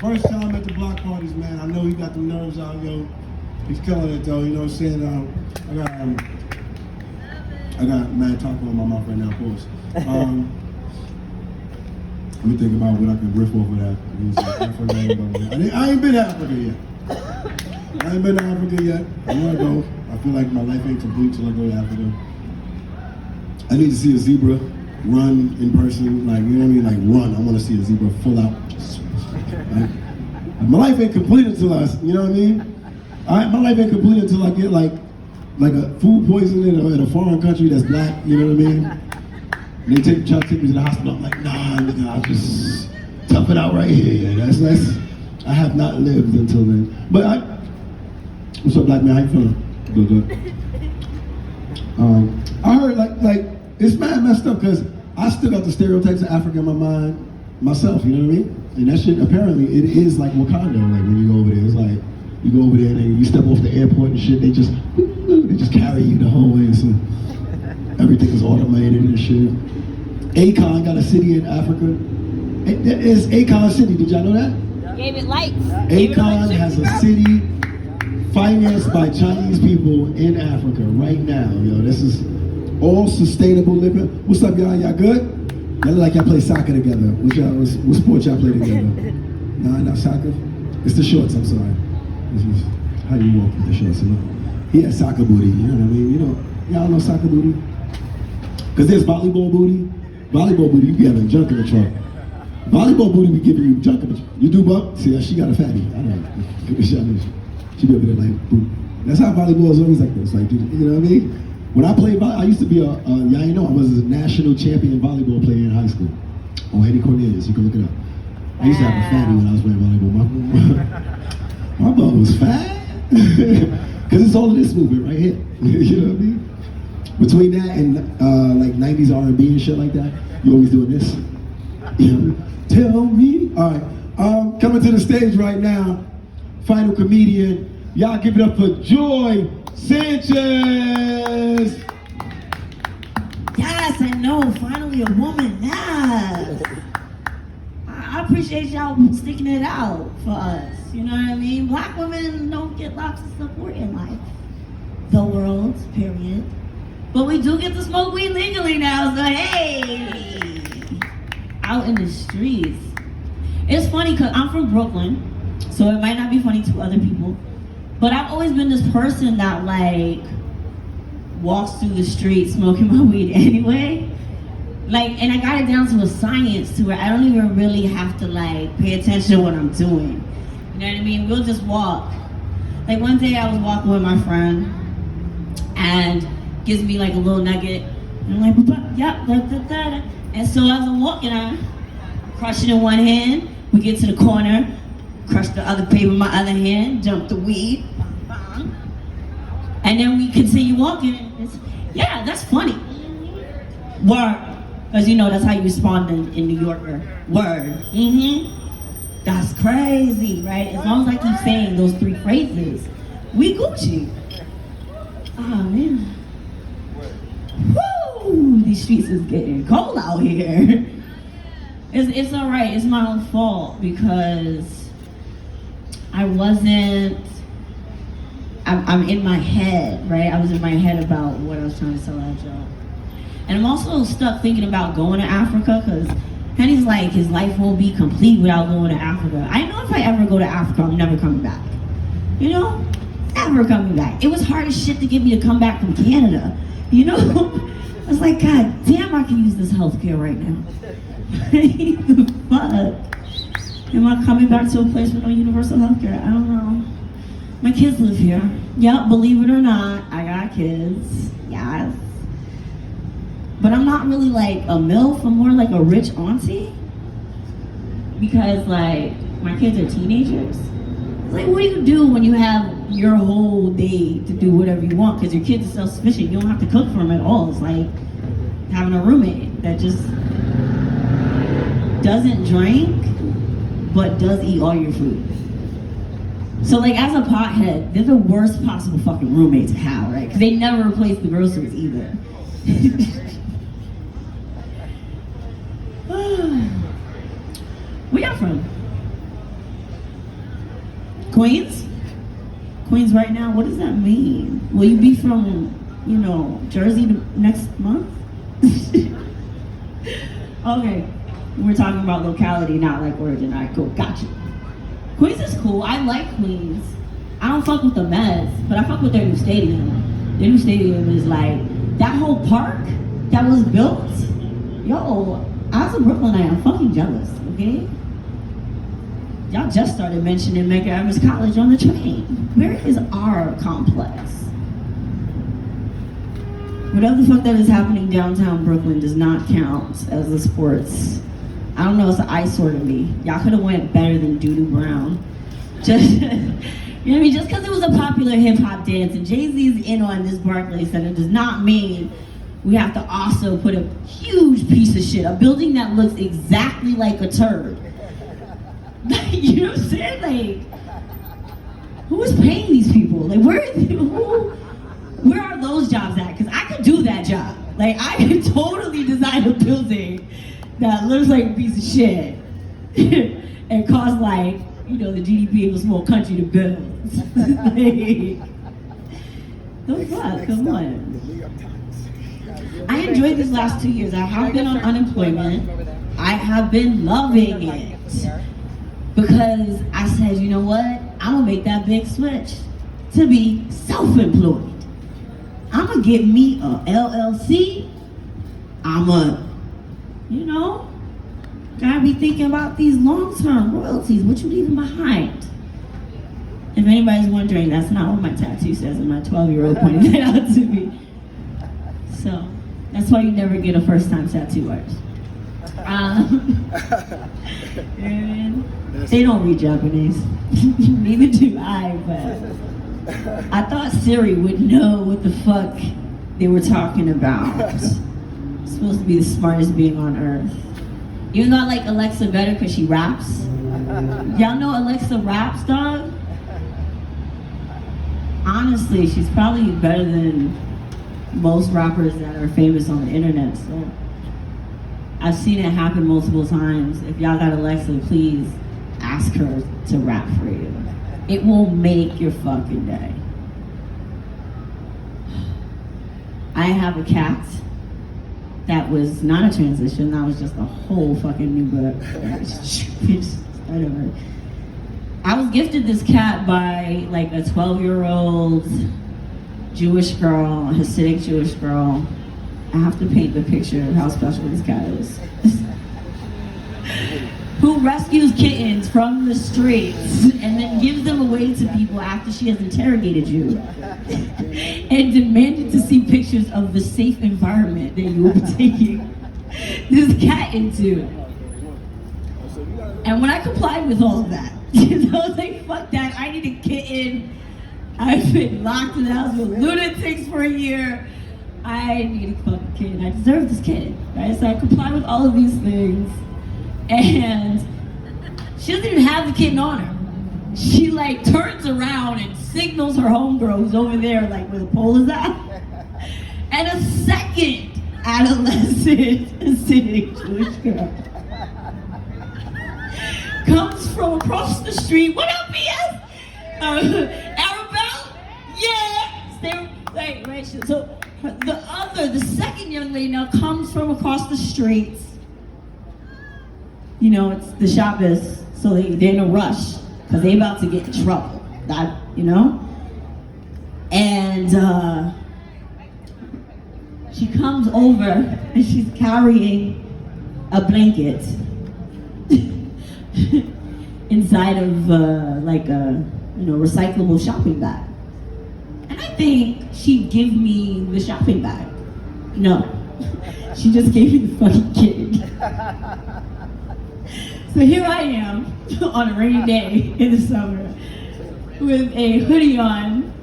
First time at the block parties, man. I know he got the nerves out, yo. He's killing it, though. You know what I'm saying? I got mad taco in my mouth right now, of course. Let me think about what I can riff off of that. I ain't been to Africa yet. I ain't been to Africa yet. I want to go. I feel like my life ain't complete till I go to Africa. I need to see a zebra run in person, like, you know what I mean? Like, run. I want to see a zebra full out. Like, my life ain't complete until you know what I mean? My life ain't complete until I get like a food poisoning in a foreign country that's black, you know what I mean? And they try to take me to the hospital. I'm like, nah, nigga, I'll just tough it out right here. That's I have not lived until then. But what's up, black man? How you feeling? Good. I heard like it's messed up because I still got the stereotypes of Africa in my mind myself, you know what I mean? And that shit, apparently, it is like Wakanda, like when you go over there. It's like, you go over there and you step off the airport and shit, they just carry you the whole way. So everything is automated and shit. Akon got a city in Africa. It's Akon City, did y'all know that? Gave it lights. Akon has a city financed by Chinese people in Africa right now, yo. This is all sustainable living. What's up, y'all? Y'all good? Y'all look like y'all play soccer together. What sport y'all play together? Nah, not soccer. It's the shorts, I'm sorry. This is how you walk with the shorts, you know? He has soccer booty, you know what I mean? You know, y'all know soccer booty? Because there's volleyball booty. Volleyball booty, you be having junk in the trunk. Volleyball booty be giving you junk in the trunk. You do buck? See, she got a fatty. I don't know. She be over there like, boom. That's how volleyball is always like this. Like, you know what I mean? When I played volleyball, I used to be y'all know, I was a national champion volleyball player in high school. On Henny Cornelius, you can look it up. I used to have a fatty when I was playing volleyball. My butt was fat. Because it's all of this movement right here. You know what I mean? Between that and like 90s R&B and shit like that, you always doing this. You know? Tell me. All right. Coming to the stage right now, final comedian. Y'all give it up for Joy Sanchez. Yes, I know. Finally a woman. Yes. I appreciate y'all sticking it out for us. You know what I mean? Black women don't get lots of support in life. The world, period. But we do get to smoke weed legally now, so hey! Out in the streets. It's funny because I'm from Brooklyn, so it might not be funny to other people, but I've always been this person that like walks through the street smoking my weed anyway. Like, and I got it down to a science to where I don't even really have to like pay attention to what I'm doing. You know what I mean? We'll just walk. Like one day I was walking with my friend and gives me like a little nugget. And I'm like, yep, da, da, da, da. And so as I'm walking, I crush it in one hand. We get to the corner, crush the other paper in my other hand, dump the weed, bang, bang. And then we continue walking. Yeah, that's funny. Word. Because you know that's how you respond in New Yorker. Word. That's crazy, right? As long as I keep saying those three phrases, we Gucci. Oh man. Woo! These streets is getting cold out here. It's all right. It's my own fault because I'm in my head, right? I was in my head about what I was trying to tell that job. And I'm also stuck thinking about going to Africa because Henny's like, his life won't be complete without going to Africa. I know if I ever go to Africa, I'm never coming back. You know? Never coming back. It was hard as shit to get me to come back from Canada. You know? I was like, God damn, I can use this healthcare right now. The fuck? Am I coming back to a place with no universal healthcare? I don't know. My kids live here. Yep, believe it or not, I got kids. Yes. But I'm not really like a MILF, I'm more like a rich auntie. Because like, my kids are teenagers. It's like, what do you do when you have your whole day to do whatever you want? Because your kids are self-sufficient, you don't have to cook for them at all. It's like having a roommate that just doesn't drink, but does eat all your food. So like as a pothead, they're the worst possible fucking roommate to have, right? Because they never replace the groceries either. Where y'all from? Queens? Queens right now, what does that mean? Will you be from, Jersey next month? Okay, we're talking about locality, not like origin. All right, cool, gotcha. Queens is cool, I like Queens. I don't fuck with the Mets, but I fuck with their new stadium. Their new stadium is like, that whole park that was built, yo, as a Brooklynite, I'm fucking jealous, okay? Y'all just started mentioning Medgar Evers College on the train. Where is our complex? Whatever the fuck that is happening downtown Brooklyn does not count as a sports. I don't know, it's an eyesore to me. Y'all could have went better than Doodoo Brown. Just, you know what I mean? Just because it was a popular hip hop dance and Jay-Z's in on this Barclays Center does not mean we have to also put a huge piece of shit, a building that looks exactly like a turd. You know what I'm saying? Like, who is paying these people? Like, where are those jobs at? Because I could do that job. Like, I could totally design a building that looks like a piece of shit and cost like, the GDP of a small country to build. Like, the fuck? Come on. I enjoyed these last 2 years. I have been on unemployment. I have been loving it. Because I said, you know what? I'm gonna make that big switch to be self-employed. I'm gonna get me a LLC. I'm a, gotta be thinking about these long-term royalties. What you leaving behind? If anybody's wondering, that's not what my tattoo says, and my 12-year-old pointed that out to me. So that's why you never get a first-time tattoo artist. And they don't read Japanese. Neither do I, but I thought Siri would know what the fuck they were talking about. It's supposed to be the smartest being on earth. Even though I like Alexa better because she raps. Y'all know Alexa raps, dog? Honestly, she's probably better than most rappers that are famous on the internet, so I've seen it happen multiple times. If y'all got Alexa, please ask her to rap for you. It will make your fucking day. I have a cat that was not a transition, that was just a whole fucking new book. I was gifted this cat by like a 12-year-old Jewish girl, a Hasidic Jewish girl. I have to paint the picture of how special this cat is. Who rescues kittens from the streets and then gives them away to people after she has interrogated you and demanded to see pictures of the safe environment that you will be taking this cat into. And when I complied with all of that, I was like, fuck that, I need a kitten. I've been locked in the house with lunatics for a year. I need a fucking kitten. I deserve this kitten, right? So I comply with all of these things. And she doesn't even have the kitten on her. She like turns around and signals her homegirl who's over there like where the pole is at. And a second adolescent Hasidic Jewish girl comes from across the street. What up, BS? Arabelle? Yeah! Stay, right. So the second young lady now comes from across the street. It's the Shabbos, so they're in a rush because they about to get in trouble. And she comes over and she's carrying a blanket inside of like a recyclable shopping bag. And I think she'd give me the shopping bag. No, she just gave me the fucking kitten. So here I am on a rainy day in the summer with a hoodie on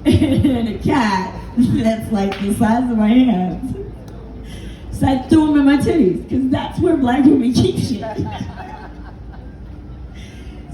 and a cat that's like the size of my hands. So I threw them in my titties because that's where black women keep shit.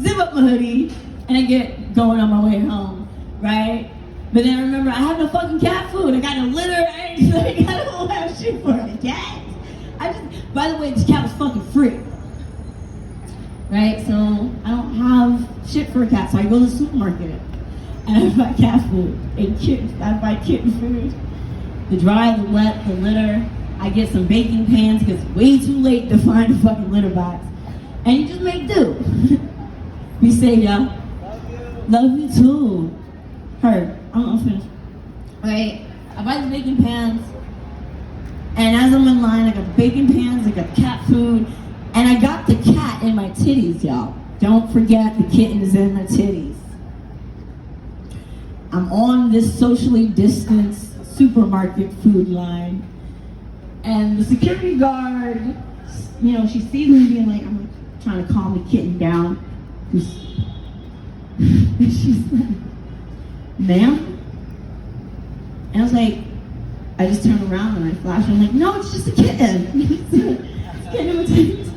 Zip up my hoodie and I get going on my way home, right? But then I remember I have no fucking cat food. I got no litter. I got a whole lot of shit for the cat. By the way, this cat was fucking free. Right, so I don't have enough shit for a cat, so I go to the supermarket and I buy cat food and I buy kitten food, the dry, the wet, the litter. I get some baking pans because it's way too late to find a fucking litter box, and you just make do. Be safe, y'all. Love you too. Heard. I'm finished. Right? I buy the baking pans, and as I'm in line, I got baking pans, I got cat food, and I got the cat in my titties, y'all. Don't forget the kitten is in the titties. I'm on this socially distanced supermarket food line, and the security guard, you know, she sees me being like, I'm trying to calm the kitten down. And she's like, ma'am? And I was like, I just turned around and I flashed. I'm like, no, it's just a kitten. It's a kitten in my titties.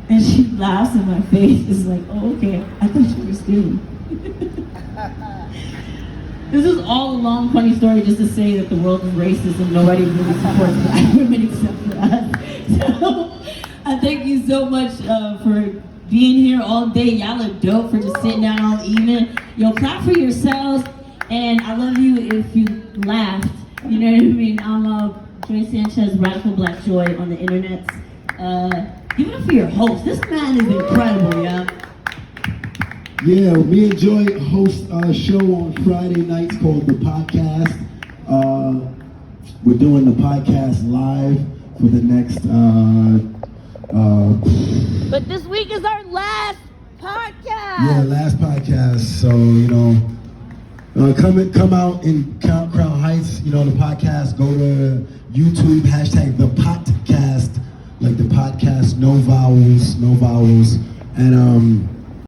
And she laughs in my face. It's like, oh, okay. I thought you were stealing. This is all a long, funny story just to say that the world is racist and nobody really supports black women except for us. So, I thank you so much for being here all day. Y'all are dope for just sitting down all evening. Yo, clap for yourselves. And I love you if you laughed. You know what I mean? I'm Joy Sanchez, Radical Black Joy on the internet. Give it up for your host. This man is incredible, yeah. Yeah, me and Joy host a show on Friday nights called The Podcast. We're doing the podcast live for the next... But this week is our last podcast. Yeah, last podcast. So, you know, come out in Crown Heights, you know, the podcast. Go to YouTube, hashtag The Podcast, like the podcast, no vowels. And,